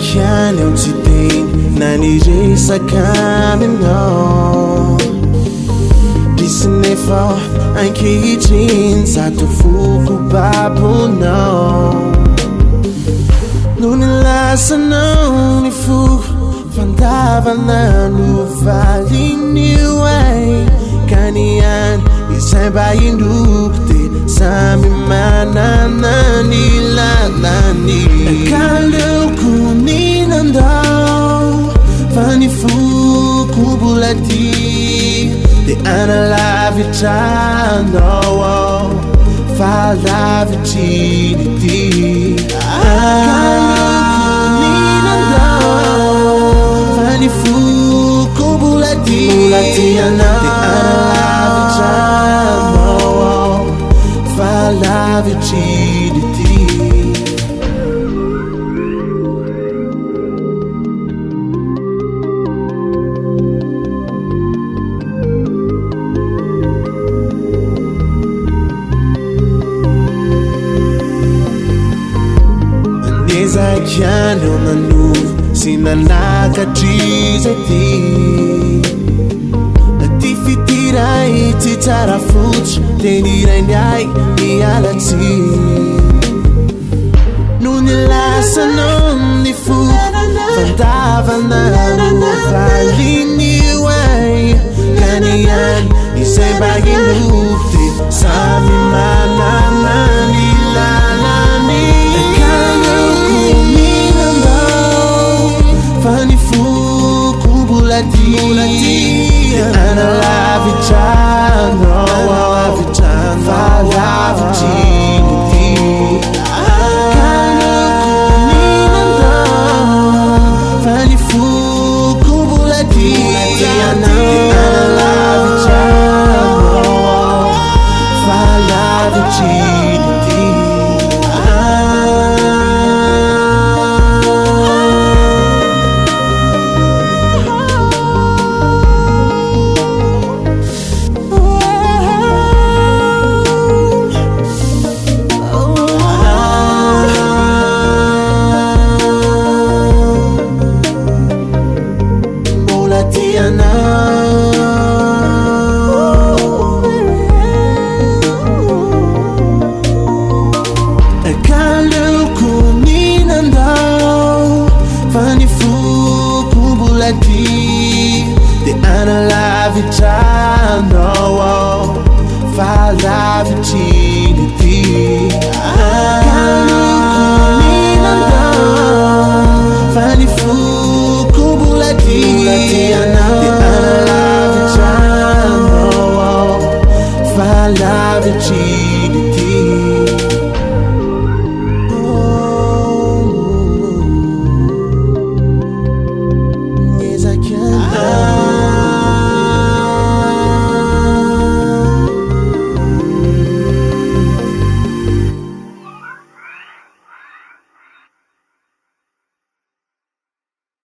Niezakany aho tsy teny na niresaka aminao Diso nefa ankehitriny zato foko babonao No nilasanao ny foko fandavana no valin'io ay Ka niany izay mba indoko de samy manana ny lalany Kaleoko ninandao fa ny foko mbola ty De analavitranao fa lavitry ny ty Kaleoko ninandao fa ny foko mbola ty De analavitranao fa lavitry ny ty Niezakany aho nanovy sy nanakatrizay ty Ty fitiray tsy tsara fotsy tenirainy ay mialatsy No nilasanao ny foko fandavana no valin'io ay Ka niany izay mba indoko de samy manana